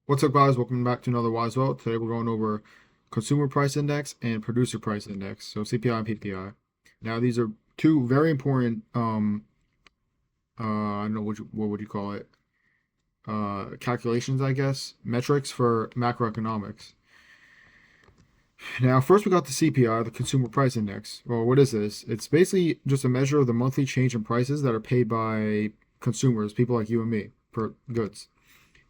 What's up, guys? Welcome back to another Wise Well. Today we're going over Consumer Price Index and Producer Price Index, so CPI and PPI. Now, these are two very important, I don't know what would you call it, calculations, I guess, metrics for macroeconomics. Now, first we got the CPI, the Consumer Price Index. Well, what is this? It's basically just a measure of the monthly change in prices that are paid by consumers, people like you and me, for goods.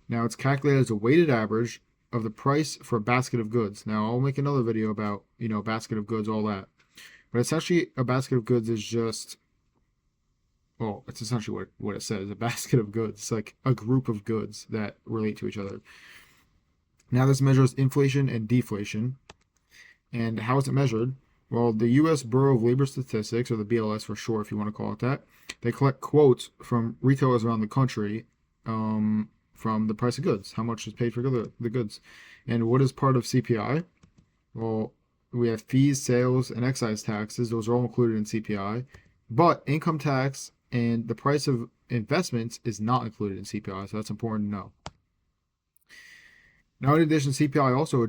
Now it's calculated as a weighted average of the price for a basket of goods. Now I'll make another video about, basket of goods, all that. But essentially a basket of goods is just, well, it's essentially what it says. A basket of goods. It's like a group of goods that relate to each other. Now this measures inflation and deflation. And how is it measured? Well, the U.S. Bureau of Labor Statistics, or the BLS for short, if you want to call it that, they collect quotes from retailers around the country from the price of goods, how much is paid for the goods. And what is part of CPI? Well, we have fees, sales, and excise taxes. Those are all included in CPI. But income tax and the price of investments is not included in CPI, so that's important to know. Now, in addition, CPI also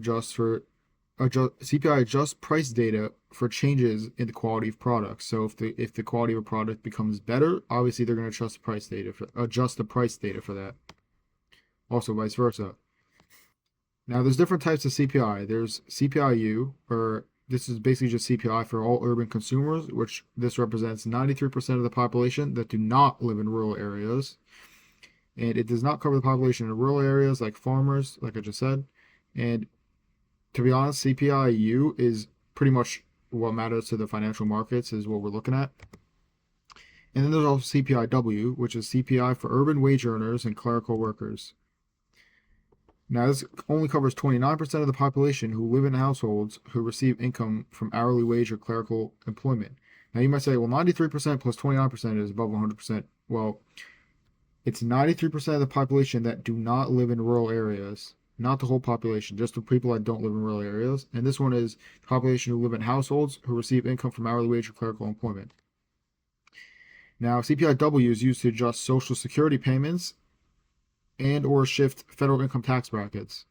CPI adjusts price data for changes in the quality of products. So if the quality of a product becomes better, obviously they're going to adjust the price data for that. Also, vice versa. Now, there's different types of CPI. There's CPI-U, or this is basically just CPI for all urban consumers, which this represents 93% of the population that do not live in rural areas. And it does not cover the population in rural areas like farmers, like I just said. And to be honest, CPI-U is pretty much what matters to the financial markets, is what we're looking at. And then there's also CPI-W, which is CPI for urban wage earners and clerical workers. Now, this only covers 29% of the population who live in households who receive income from hourly wage or clerical employment. Now, you might say, well, 93% plus 29% is above 100%. Well, it's 93% of the population that do not live in rural areas, not the whole population, just the people that don't live in rural areas. And this one is the population who live in households who receive income from hourly wage or clerical employment. Now, CPI-W is used to adjust Social Security payments and or shift federal income tax brackets.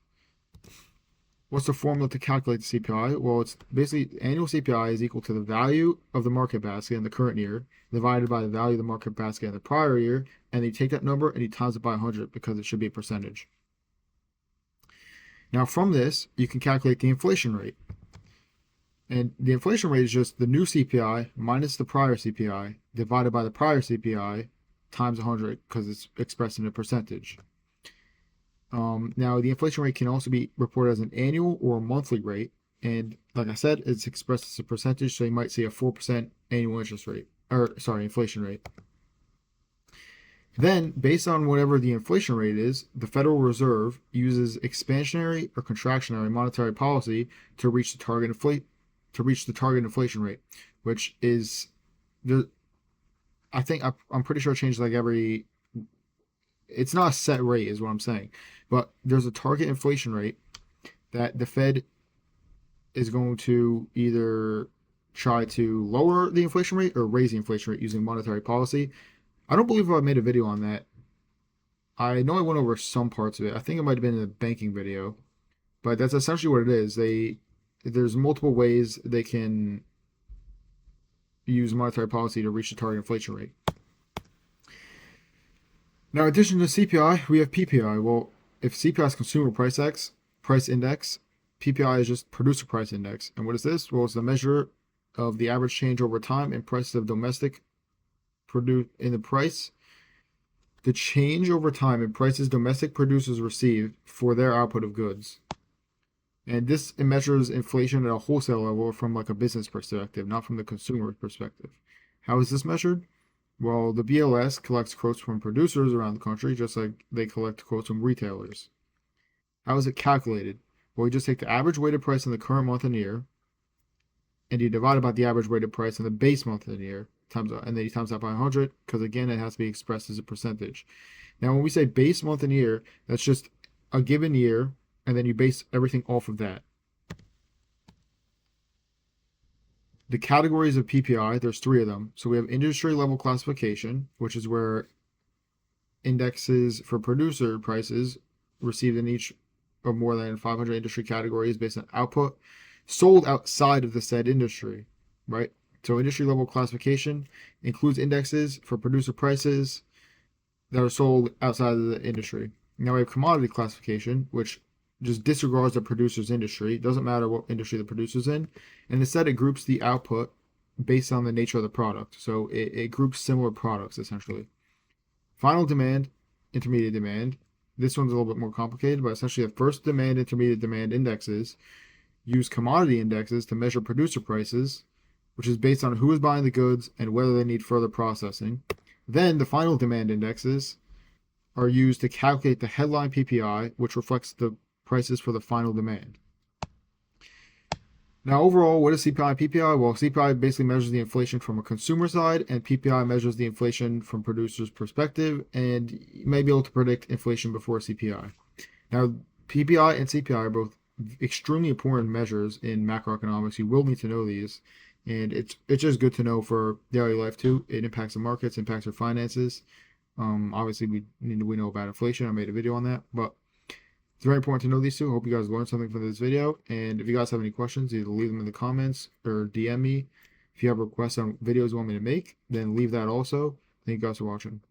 What's the formula to calculate the CPI? Well, it's basically annual CPI is equal to the value of the market basket in the current year divided by the value of the market basket in the prior year, and you take that number and you times it by 100 because it should be a percentage. Now, from this, you can calculate the inflation rate. And the inflation rate is just the new CPI minus the prior CPI divided by the prior CPI times 100 because it's expressed in a percentage. Now, the inflation rate can also be reported as an annual or a monthly rate. And like I said, it's expressed as a percentage. So you might see a 4% annual inflation rate. Then, based on whatever the inflation rate is, the Federal Reserve uses expansionary or contractionary monetary policy to reach the target inflation rate, which is I'm pretty sure it changes like every. It's not a set rate, is what I'm saying, but there's a target inflation rate that the Fed is going to either try to lower the inflation rate or raise the inflation rate using monetary policy. I don't believe I made a video on that. I know I went over some parts of it. I think it might have been in the banking video, but that's essentially what it is. There's multiple ways they can use monetary policy to reach the target inflation rate. Now, in addition to CPI, we have PPI. Well, if CPI is Consumer Price Index, PPI is just Producer Price Index. And what is this? Well, it's the measure of the average change over time in prices of domestic produce in the price. The change over time in prices domestic producers receive for their output of goods. And this measures inflation at a wholesale level from like a business perspective, not from the consumer perspective. How is this measured? Well, the BLS collects quotes from producers around the country, just like they collect quotes from retailers. How is it calculated? Well, you just take the average weighted price in the current month and year, and you divide it by the average weighted price in the base month and year, and then you times that by 100, because again, it has to be expressed as a percentage. Now, when we say base month and year, that's just a given year, and then you base everything off of that. The categories of PPI, there's three of them. So we have industry level classification, which is where indexes for producer prices received in each of more than 500 industry categories based on output sold outside of the said industry, right? So industry level classification includes indexes for producer prices that are sold outside of the industry. Now we have commodity classification, which just disregards the producer's industry. It doesn't matter what industry the producer's in. And instead it groups the output based on the nature of the product. So it groups similar products essentially. Final demand, intermediate demand. This one's a little bit more complicated, but essentially the first demand, intermediate demand indexes use commodity indexes to measure producer prices, which is based on who is buying the goods and whether they need further processing. Then the final demand indexes are used to calculate the headline PPI, which reflects the prices for the final demand. Now, overall, what is CPI and PPI? Well, CPI basically measures the inflation from a consumer side, and PPI measures the inflation from producers' perspective, and you may be able to predict inflation before CPI. Now, PPI and CPI are both extremely important measures in macroeconomics. You will need to know these, and it's just good to know for daily life too. It impacts the markets, impacts your finances. Obviously, we know about inflation. I made a video on that, but it's very important to know these two. I hope you guys learned something from this video. And if you guys have any questions, either leave them in the comments or DM me. If you have requests on videos you want me to make, then leave that also. Thank you guys for watching.